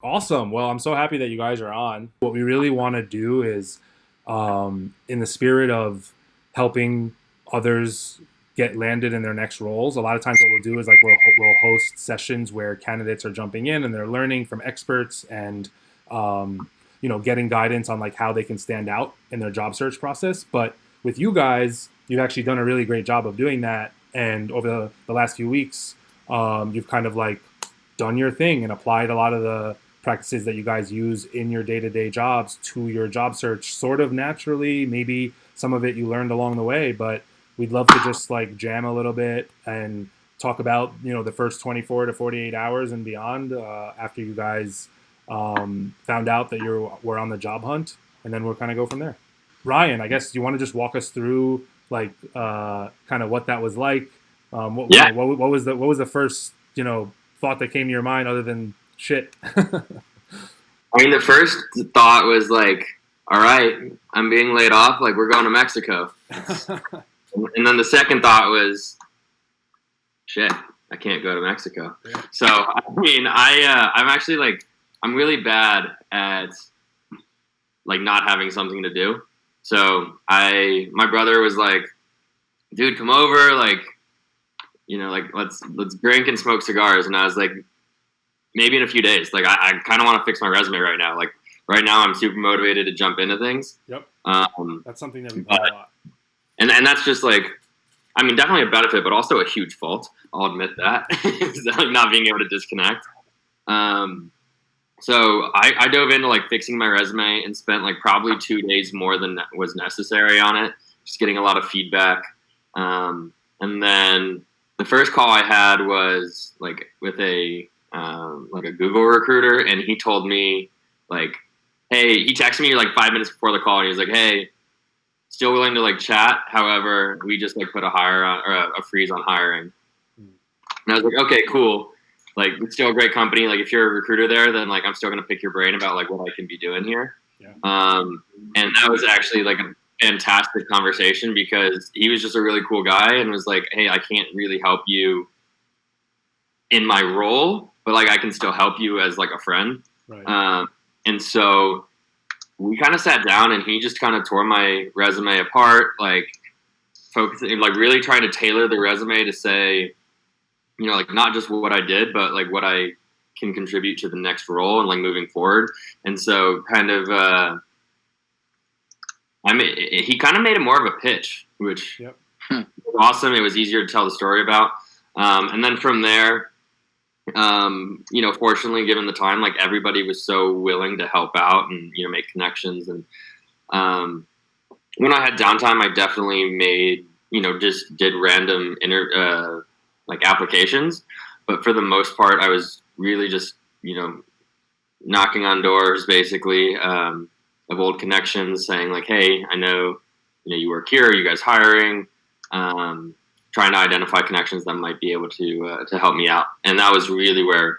Awesome. Well, I'm so happy that you guys are on. What we really want to do is, in the spirit of helping others get landed in their next roles, a lot of times what we'll do is like we'll host sessions where candidates are jumping in and they're learning from experts and, getting guidance on like how they can stand out in their job search process. But with you guys, you've actually done a really great job of doing that. And over the last few weeks, you've kind of like done your thing and applied a lot of the practices that you guys use in your day-to-day jobs to your job search sort of naturally. Maybe some of it you learned along the way, but we'd love to just like jam a little bit and talk about the first 24 to 48 hours and beyond, after you guys found out that were on the job hunt, and then we'll kind of go from there. Ryan, I guess you want to just walk us through like kind of what that was like. Yeah. What was the first thought that came to your mind other than shit? I mean, the first thought was like, all right, I'm being laid off. Like, we're going to Mexico. And then the second thought was, shit, I can't go to Mexico. Yeah. So, I mean, I'm actually like, I'm really bad at like not having something to do. So my brother was like, dude, come over. Like, like let's drink and smoke cigars. And I was like, maybe in a few days. Like, I kind of want to fix my resume right now. Like, right now I'm super motivated to jump into things. Yep. That's something that we do a lot. And that's just like, I mean, definitely a benefit, but also a huge fault. I'll admit that. Like not being able to disconnect. So I dove into like fixing my resume and spent like probably 2 days more than was necessary on it. Just getting a lot of feedback. And then the first call I had was like with a Google recruiter, and he told me like, hey, he texted me like 5 minutes before the call, and he was like, hey, still willing to like chat. However, we just like put a hire on or a freeze on hiring. And I was like, okay, cool. Like, it's still a great company. Like, if you're a recruiter there, then like I'm still gonna pick your brain about like what I can be doing here. Yeah. And that was actually like a fantastic conversation because he was just a really cool guy and was like, hey, I can't really help you in my role, but like I can still help you as like a friend. Right. And so we kind of sat down and he just kind of tore my resume apart, like focusing, like really trying to tailor the resume to say, like not just what I did, but like what I can contribute to the next role and like moving forward. And so kind of, he kind of made it more of a pitch, which Yep. was awesome. It was easier to tell the story about. And then from there, fortunately, given the time, like everybody was so willing to help out and, make connections. And when I had downtime, I definitely made, just did random like applications. But for the most part, I was really just, knocking on doors, basically, of old connections saying like, hey, I know, you work here, are you guys hiring? Trying to identify connections that might be able to help me out. And that was really where,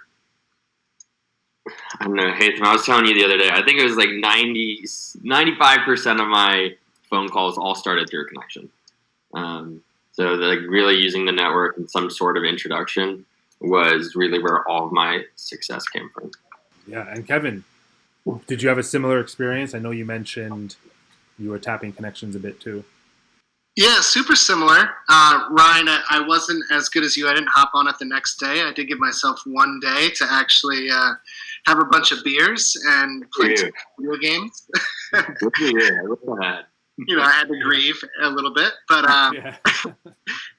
I don't know, Haitham, I was telling you the other day, I think it was like 95% of my phone calls all started through a connection. So like really using the network and some sort of introduction was really where all of my success came from. Yeah. And Kevin, did you have a similar experience? I know you mentioned you were tapping connections a bit too. Yeah, super similar. Ryan, I wasn't as good as you. I didn't hop on it the next day. I did give myself one day to actually have a bunch of beers and play some video games. I had to grieve a little bit. But Yeah.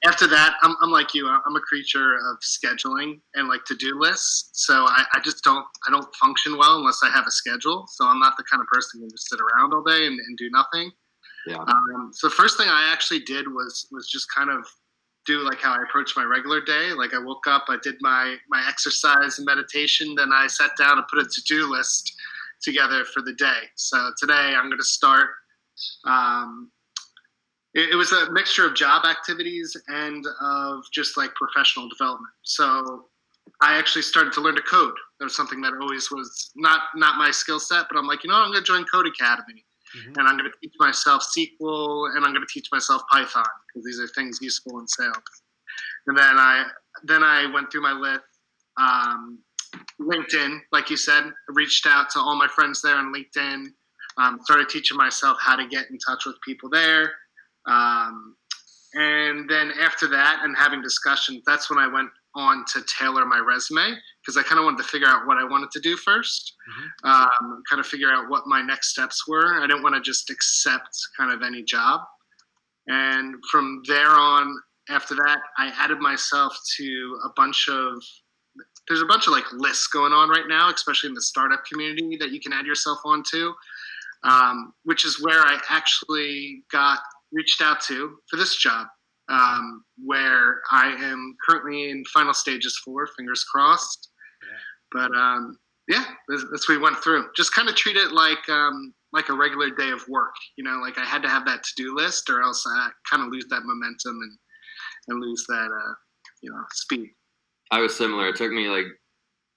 after that, I'm like you. I'm a creature of scheduling and like to-do lists. So I just don't function well unless I have a schedule. So I'm not the kind of person who can just sit around all day and do nothing. Yeah. So the first thing I actually did was just kind of do like how I approach my regular day. Like I woke up, I did my exercise and meditation, then I sat down and put a to-do list together for the day. So today I'm going to start. It was a mixture of job activities and of just like professional development. So I actually started to learn to code. That was something that always was not my skill set, but I'm like, I'm going to join Code Academy. Mm-hmm. And I'm going to teach myself SQL, and I'm going to teach myself Python, because these are things useful in sales. And then I went through my list, LinkedIn, like you said, I reached out to all my friends there on LinkedIn, started teaching myself how to get in touch with people there. And then after that and having discussions, that's when I went on to tailor my resume because I kind of wanted to figure out what I wanted to do first, kind of figure out what my next steps were. I didn't want to just accept kind of any job. And from there on, after that, I added myself to there's a bunch of like lists going on right now, especially in the startup community that you can add yourself onto, which is where I actually got reached out to for this job, where I am currently in final stages for, fingers crossed. Yeah. But that's what we went through. Just kind of treat it like a regular day of work. Like I had to have that to-do list, or else I kind of lose that momentum and lose that speed. I was similar. It took me like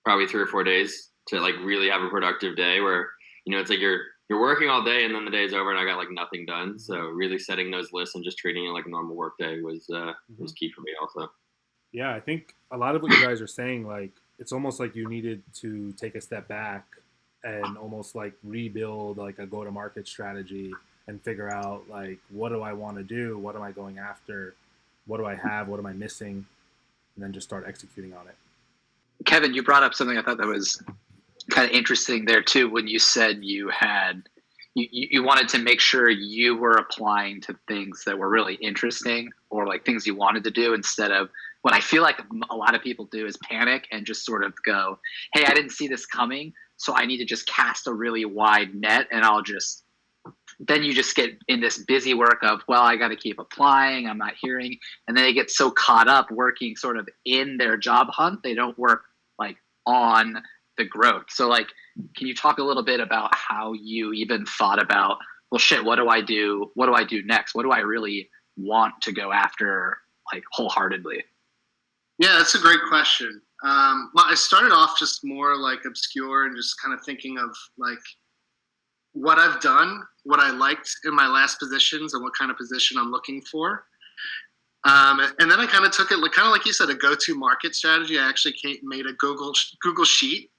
probably 3 or 4 days to like really have a productive day where, it's like you're working all day and then the day's over and I got like nothing done. So really setting those lists and just treating it like a normal work day was key for me also. Yeah, I think a lot of what you guys are saying, like it's almost like you needed to take a step back and almost like rebuild like a go-to-market strategy and figure out like, what do I want to do? What am I going after? What do I have? What am I missing? And then just start executing on it. Kevin, you brought up something I thought that was kind of interesting there too, when you said you wanted to make sure you were applying to things that were really interesting or like things you wanted to do, instead of what I feel like a lot of people do is panic and just sort of go, hey, I didn't see this coming, so I need to just cast a really wide net, and then you just get in this busy work of, well, I got to keep applying, I'm not hearing. And then they get so caught up working sort of in their job hunt, they don't work like on the growth. So like, can you talk a little bit about how you even thought about, well, shit, what do I do? What do I do next? What do I really want to go after like wholeheartedly? Yeah, that's a great question. Well, I started off just more like obscure and just kind of thinking of like what I've done, what I liked in my last positions, and what kind of position I'm looking for. And then I kind of took it kind of like you said, a go-to market strategy. I actually made a Google sheet,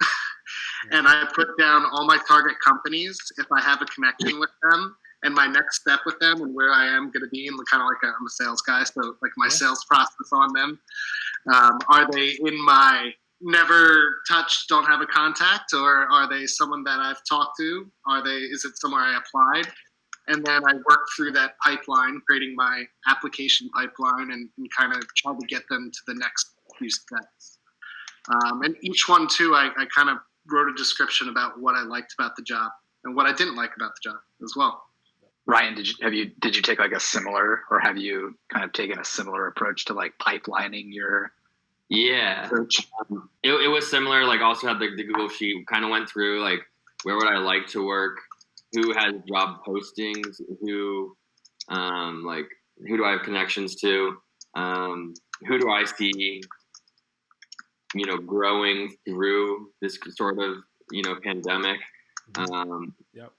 and I put down all my target companies if I have a connection with them, and my next step with them, and where I am going to be. And kind of like I'm a sales guy, so like my sales process on them. Are they in my never touched, don't have a contact, or are they someone that I've talked to? Is it somewhere I applied? And then I work through that pipeline, creating my application pipeline and kind of try to get them to the next few steps. And each one too, I kind of wrote a description about what I liked about the job and what I didn't like about the job as well. Ryan, did you take like a similar, or have you kind of taken a similar approach to like pipelining your? Yeah, it was similar. Like also had the Google sheet, kind of went through like, where would I like to work? Who has job postings? Who do I have connections to? Who do I see, growing through this sort of, pandemic? Yep.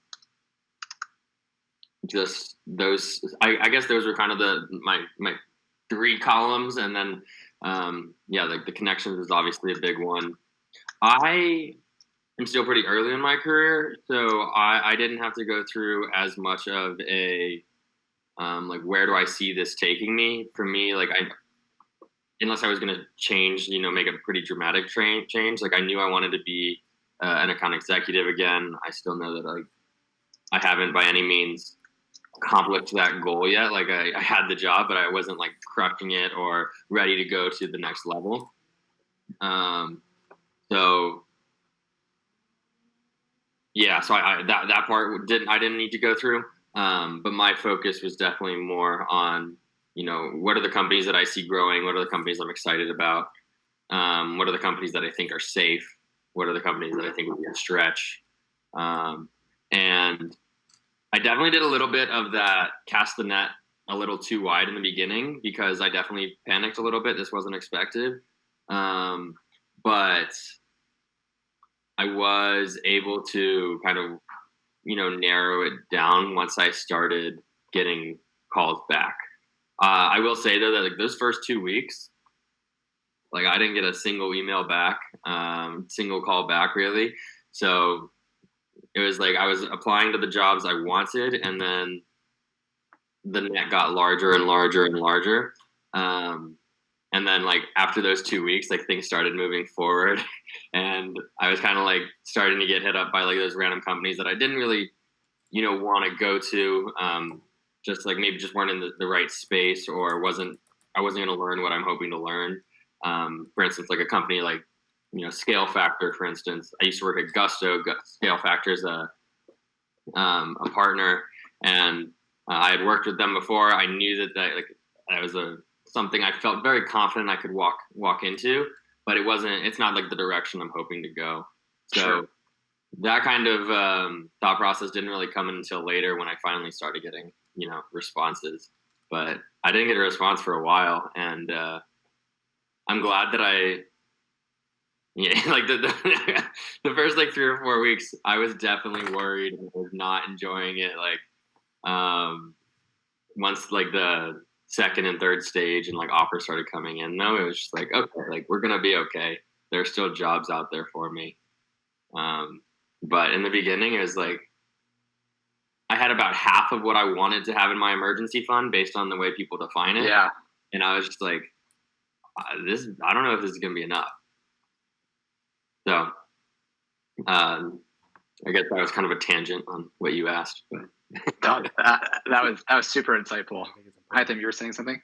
Just those, I guess those were kind of my 3 columns. And then, the connections is obviously a big one. I am still pretty early in my career, so I didn't have to go through as much of a, where do I see this taking me? For me, unless I was going to change, make a pretty dramatic change, like I knew I wanted to be an account executive again. I still know that I haven't by any means accomplished that goal yet. Like I had the job, but I wasn't like crushing it or ready to go to the next level. So that part I didn't need to go through. But my focus was definitely more on, what are the companies that I see growing? What are the companies I'm excited about? What are the companies that I think are safe? What are the companies that I think would be a stretch? And I definitely did a little bit of that, cast the net a little too wide in the beginning, because I definitely panicked a little bit. This wasn't expected. But I was able to kind of, narrow it down once I started getting calls back. I will say though that like those first 2 weeks, Like I didn't get a single email back, single call back really. So it was like I was applying to the jobs I wanted, and then the net got larger and larger and larger. And then like after those 2 weeks, like things started moving forward, and I was kind of like starting to get hit up by like those random companies that I didn't really, want to go to. Just like maybe just weren't in the right space, or I wasn't going to learn what I'm hoping to learn. For instance, like a company like, Scale Factor, for instance. I used to work at Gusto. Scale Factor is a partner, and I had worked with them before. I knew that was something I felt very confident I could walk into, but it's not like the direction I'm hoping to go. So sure. That kind of thought process didn't really come in until later when I finally started getting, responses. But I didn't get a response for a while, and I'm glad that like the first like 3 or 4 weeks, I was definitely worried and was not enjoying it. Like once like the second and third stage and like offers started coming in, though, it was just like, okay, like we're gonna be okay. There's still jobs out there for me. But in the beginning, it was like I had about half of what I wanted to have in my emergency fund based on the way people define it. Yeah. And I was just like, I don't know if this is going to be enough. So, I guess that was kind of a tangent on what you asked. But. that was super insightful. Hi, Tim, you were saying something?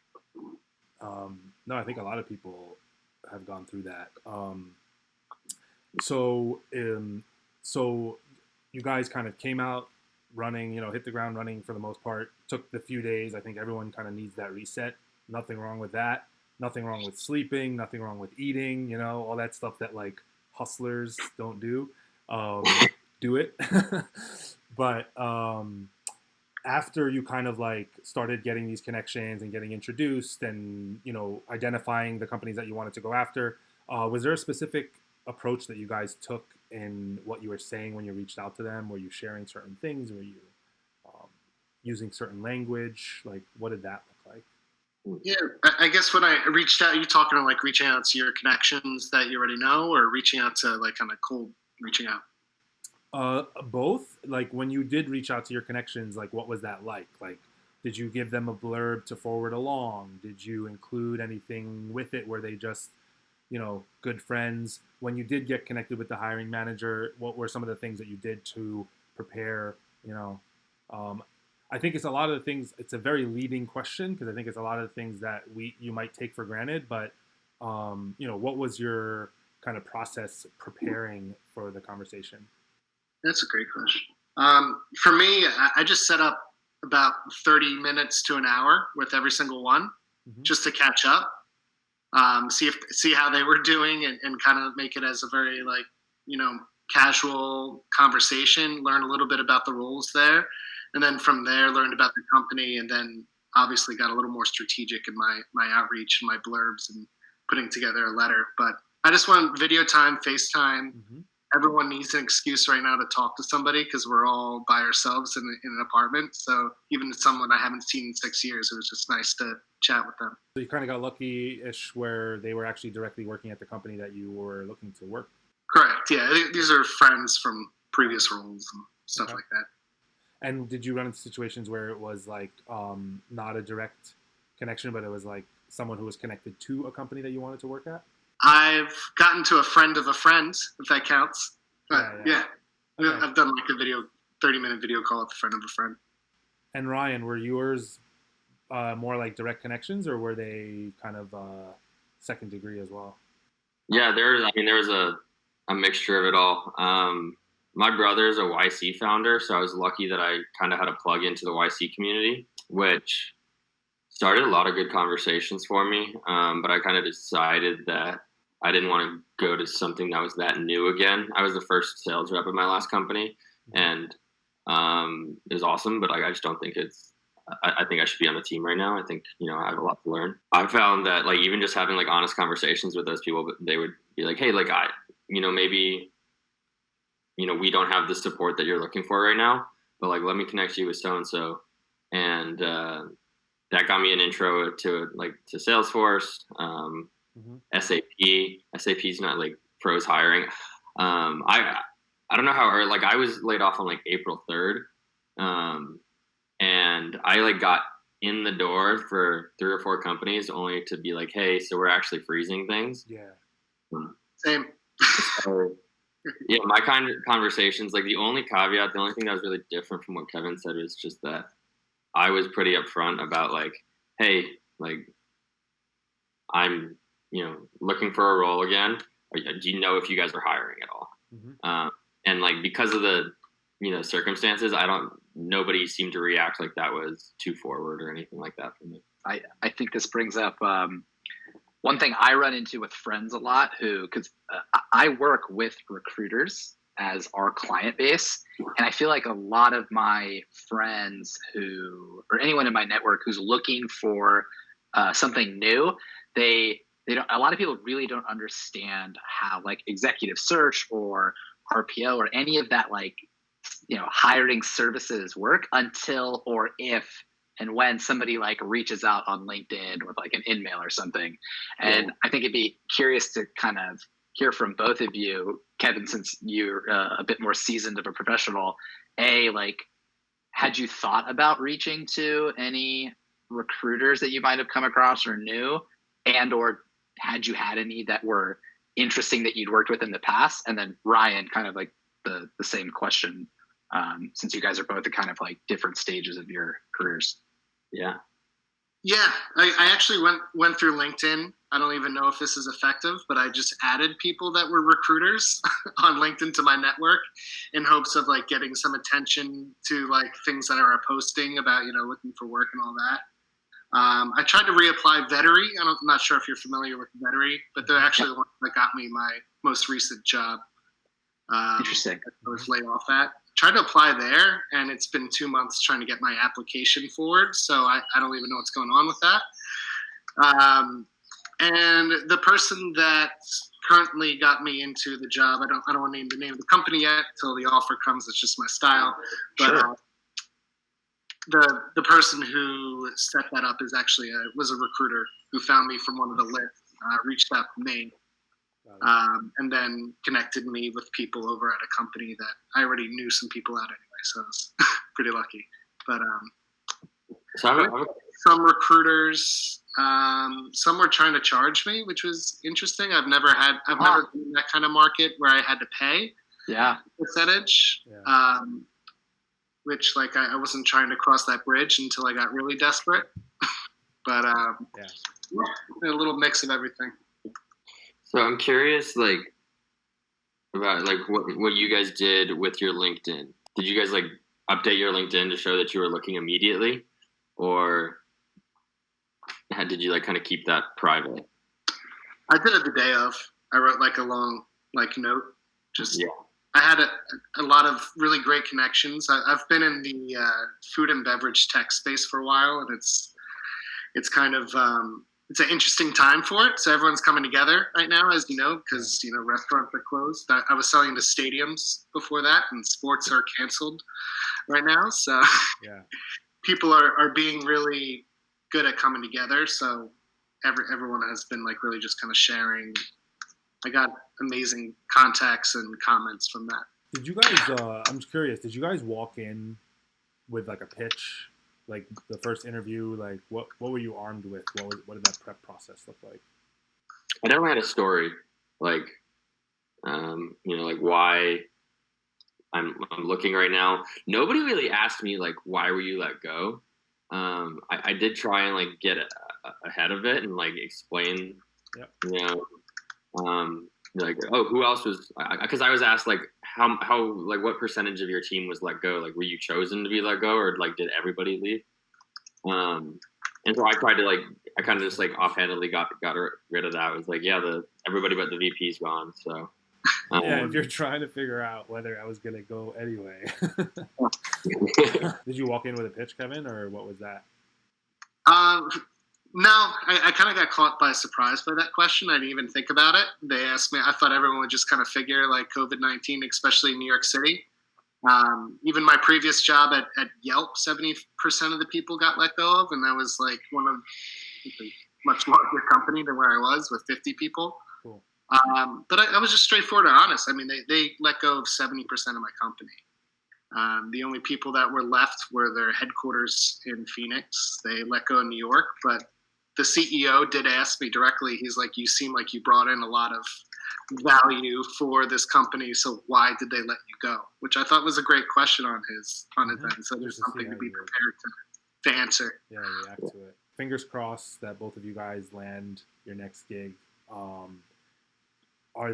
No, I think a lot of people have gone through that. So you guys kind of came out running, hit the ground running for the most part. Took the few days. I think everyone kind of needs that reset. Nothing wrong with that. Nothing wrong with sleeping. Nothing wrong with eating. All that stuff that like hustlers don't do. Do it. But after you kind of like started getting these connections and getting introduced and, identifying the companies that you wanted to go after, was there a specific approach that you guys took in what you were saying when you reached out to them? Were you sharing certain things? Were you using certain language? Like, what did that look like? Yeah, I guess when I reached out, you talking to like reaching out to your connections that you already know, or reaching out to like kind of cold reaching out? Both. Like when you did reach out to your connections, like what was that like? Like, did you give them a blurb to forward along? Did you include anything with it? Were they just, good friends? When you did get connected with the hiring manager, what were some of the things that you did to prepare? I think it's a lot of the things. It's a very leading question because I think it's a lot of the things that you might take for granted. But what was your kind of process preparing for the conversation? That's a great question. For me, I just set up about 30 minutes to an hour with every single one, just to catch up, see how they were doing, and kind of make it as a very like casual conversation. Learn a little bit about the roles there, and then from there learned about the company, and then obviously got a little more strategic in my outreach and my blurbs and putting together a letter. But I just want video time, FaceTime. Everyone needs an excuse right now to talk to somebody because we're all by ourselves in an apartment. So even someone I haven't seen in 6 years, it was just nice to chat with them. So you kind of got lucky-ish where they were actually directly working at the company that you were looking to work. Correct. Yeah, these are friends from previous roles and stuff like that. And did you run into situations where it was like not a direct connection, but it was like someone who was connected to a company that you wanted to work at? I've gotten to a friend of a friend, if that counts. But yeah. Okay. I've done like a 30-minute video call with a friend of a friend. And Ryan, were yours more like direct connections, or were they kind of second degree as well? Yeah, there was a mixture of it all. My brother's a YC founder, so I was lucky that I kind of had a plug into the YC community, which started a lot of good conversations for me. But I kind of decided that I didn't want to go to something that was that new again. I was the first sales rep at my last company, and it was awesome, but I just don't think I think I should be on the team right now. I think, I have a lot to learn. I found that like even just having like honest conversations with those people, they would be like, hey, like maybe, we don't have the support that you're looking for right now, but like, let me connect you with so-and-so. And that got me an intro to Salesforce. SAP's not like froze hiring. I don't know how, or like I was laid off on like April 3rd. And I like got in the door for 3 or 4 companies only to be like, hey, so we're actually freezing things. Yeah. Same. So, yeah, my kind of conversations, like the only caveat, the only thing that was really different from what Kevin said was just that I was pretty upfront about like, hey, like I'm, looking for a role again. Do you know if you guys are hiring at all? And like, because of the, circumstances, nobody seemed to react like that was too forward or anything like that for me. I think this brings up one thing I run into with friends a lot because I work with recruiters as our client base. And I feel like a lot of my friends or anyone in my network who's looking for something new, they don't, a lot of people really don't understand how like executive search or RPO or any of that, like, hiring services work until or if and when somebody like reaches out on LinkedIn with like an in-mail or something. And I think it'd be curious to kind of hear from both of you, Kevin, since you're a bit more seasoned of a professional, like, had you thought about reaching to any recruiters that you might have come across or knew, or had you had any that were interesting that you'd worked with in the past? And then Ryan, kind of like the same question, since you guys are both at kind of like different stages of your careers. Yeah, I actually went through LinkedIn. I don't even know if this is effective, but I just added people that were recruiters on LinkedIn to my network in hopes of like getting some attention to like things that are posting about, looking for work and all that. I tried to reapply Vettery. I'm not sure if you're familiar with Vettery, but they're actually the ones that got me my most recent job. Interesting. I was laid off at. Tried to apply there, and it's been 2 months trying to get my application forward, so I don't even know what's going on with that. And the person that currently got me into the job, I don't want to name the name of the company yet until the offer comes. It's just my style. But sure. The person who set that up was a recruiter who found me from one of the lists, reached out to me, and then connected me with people over at a company that I already knew some people at anyway, so I was pretty lucky. But some recruiters, some were trying to charge me, which was interesting. I've never been in that kind of market where I had to pay percentage. Yeah. Which like I wasn't trying to cross that bridge until I got really desperate. But a little mix of everything. So I'm curious, like, about like what you guys did with your LinkedIn. Did you guys like update your LinkedIn to show that you were looking immediately, or did you like kind of keep that private? I did it the day of. I wrote like a long like note. I had a lot of really great connections. I've been in the food and beverage tech space for a while, and it's kind of it's an interesting time for it. So everyone's coming together right now, as you know, because restaurants are closed. I was selling to stadiums before that, and sports are canceled right now. So people are being really good at coming together. So everyone has been like really just kind of sharing. I got amazing contacts and comments from that. Did you guys, I'm just curious, did you guys walk in with like a pitch, like the first interview, like what were you armed with? What did that prep process look like? I definitely had a story, like, like why I'm looking right now. Nobody really asked me like, why were you let go? I did try and like get ahead of it and like explain, like, oh, who else was, because I was asked like how like what percentage of your team was let go, like were you chosen to be let go, or like did everybody leave? And so I tried to like, I kind of just like offhandedly got rid of that. I was like, everybody but the VP's gone. So if you're trying to figure out whether I was gonna go anyway. Did you walk in with a pitch, Kevin, or what was that? No, I kind of got caught by surprise by that question. I didn't even think about it. They asked me, I thought everyone would just kind of figure like COVID-19, especially in New York City. Even my previous job at Yelp, 70% of the people got let go of. And that was like one of much larger company than where I was with 50 people. Cool. But I was just straightforward and honest. I mean, they let go of 70% of my company. The only people that were left were their headquarters in Phoenix. They let go in New York, but the CEO did ask me directly. He's like, "You seem like you brought in a lot of value for this company, so why did they let you go?" Which I thought was a great question on his end. So there's something to be prepared to answer. Yeah, react to it. Fingers crossed that both of you guys land your next gig. Are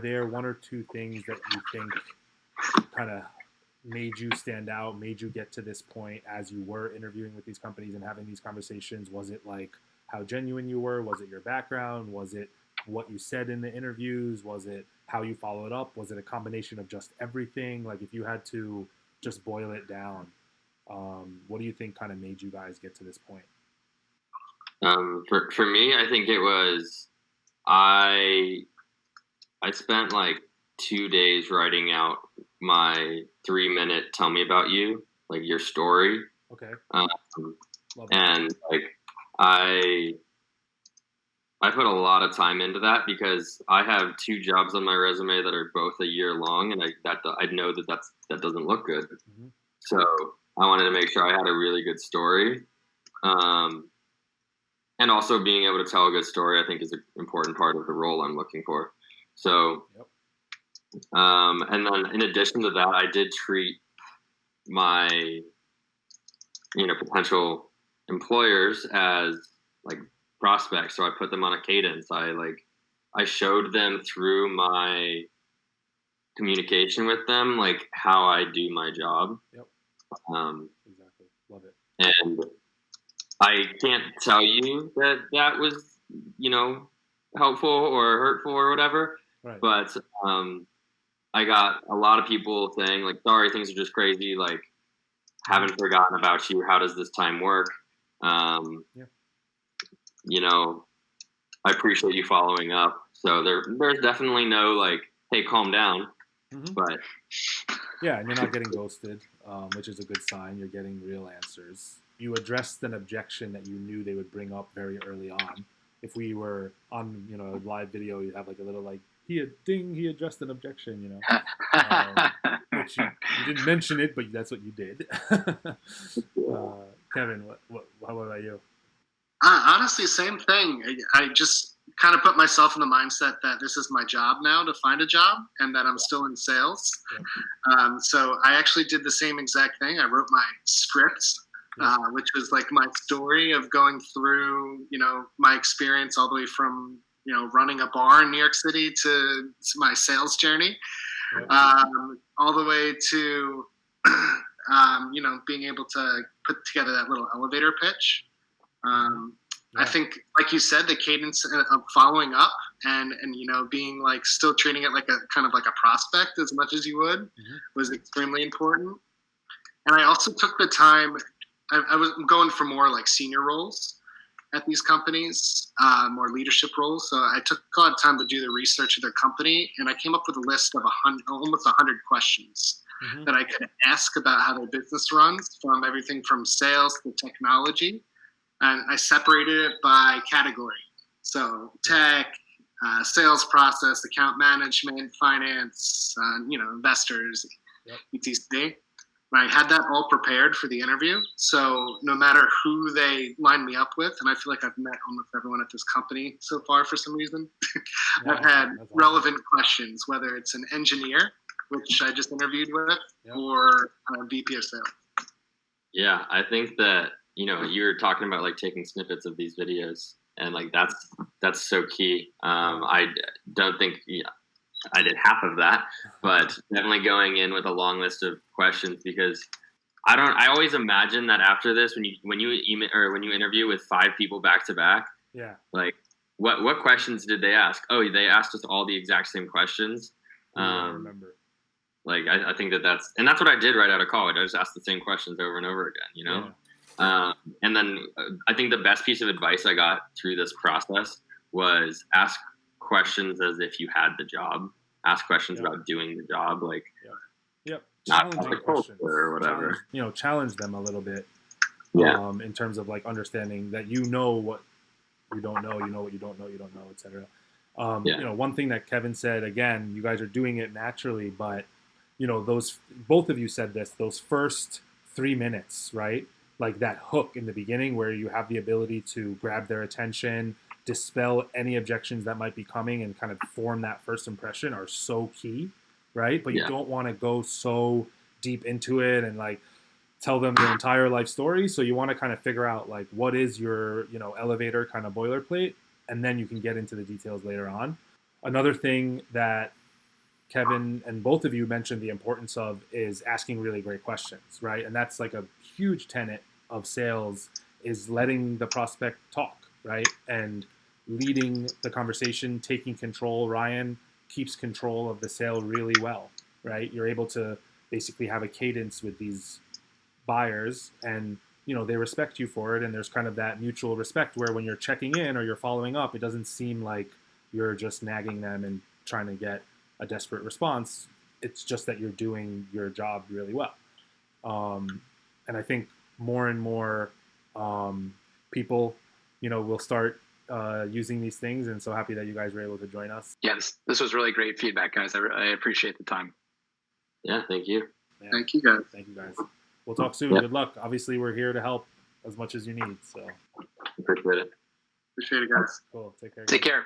there one or two things that you think kind of made you stand out, made you get to this point as you were interviewing with these companies and having these conversations? Was it like how genuine you were? Was it your background? Was it what you said in the interviews? Was it how you followed up? Was it a combination of just everything? Like, if you had to just boil it down, what do you think kind of made you guys get to this point? For me, I think it was I spent like 2 days writing out my 3-minute tell me about you, like your story. Okay. And like I put a lot of time into that because I have 2 jobs on my resume that are both a year long, and I know that doesn't look good. Mm-hmm. So I wanted to make sure I had a really good story. And also being able to tell a good story, I think, is an important part of the role I'm looking for. So, yep. And then in addition to that, I did treat my, potential employers as like prospects. So I put them on a cadence. I showed them through my communication with them, like how I do my job. Yep. Exactly. Love it. And I can't tell you that was, helpful or hurtful or whatever. Right. But I got a lot of people saying, like, sorry, things are just crazy. Like, haven't forgotten about you. How does this time work? Yeah. I appreciate you following up. So there's definitely no, like, hey, calm down. Mm-hmm. But yeah, and you're not getting ghosted, which is a good sign. You're getting real answers. You addressed an objection that you knew they would bring up very early on. If we were on, a live video, you'd have like a little like, he addressed an objection, which you didn't mention it, but that's what you did. Kevin, how about you? Honestly, same thing. I just kind of put myself in the mindset that this is my job now to find a job, and that I'm still in sales. Yeah. So I actually did the same exact thing. I wrote my scripts, which was like my story of going through, my experience all the way from, running a bar in New York City to my sales journey, all the way to, being able to put together that little elevator pitch. I think, like you said, the cadence of following up and being like still treating it like a kind of like a prospect as much as you would was extremely important. And I also took the time. I was going for more like senior roles at these companies, more leadership roles. So I took a lot of time to do the research of their company, and I came up with a list of almost 100 questions that I could ask about how their business runs, from everything from sales to technology. And I separated it by category. So tech, sales process, account management, finance, investors, etc. I had that all prepared for the interview. So no matter who they line me up with, and I feel like I've met almost everyone at this company so far for some reason, I've had relevant questions, whether it's an engineer, which I just interviewed with, or a VP of sales. Yeah, I think that, you were talking about like taking snippets of these videos, and like that's so key. I don't think I did half of that, but definitely going in with a long list of questions, because I always imagine that after this, when you interview with 5 people back to back, like what questions did they ask? Oh, they asked us all the exact same questions. I remember. Like I think that's what I did right out of college. I just asked the same questions over and over again, Yeah. And then I think the best piece of advice I got through this process was ask questions as if you had the job. Ask questions about doing the job, like challenging questions or whatever. Challenge them a little bit. In terms of like understanding that what you don't know, you know what you don't know, you don't know, etc. Yeah. You know, one thing that Kevin said, again, you guys are doing it naturally, but you know, both of you said this, those first 3 minutes, right? Like that hook in the beginning where you have the ability to grab their attention, dispel any objections that might be coming, and kind of form that first impression are so key, right? But you don't want to go so deep into it and like tell them your entire life story. So you want to kind of figure out like what is your, you know, elevator kind of boilerplate, and then you can get into the details later on. Another thing that Kevin and both of you mentioned the importance of is asking really great questions, right? And that's like a huge tenet of sales, is letting the prospect talk, right? And leading the conversation, taking control. Ryan keeps control of the sale really well, right? You're able to basically have a cadence with these buyers, and you know, they respect you for it, and there's kind of that mutual respect where when you're checking in or you're following up, it doesn't seem like you're just nagging them and trying to get a desperate response. It's just that you're doing your job really well. And I think more and more people, you know, will start using these things, and so happy that you guys were able to join us. Yeah, this was really great feedback, guys. I appreciate the time. Yeah, thank you. Yeah. Thank you, guys. Thank you, guys. We'll talk soon. Good luck. Obviously, we're here to help as much as you need. So Appreciate it. Appreciate it, guys. cool. Take care. Take care.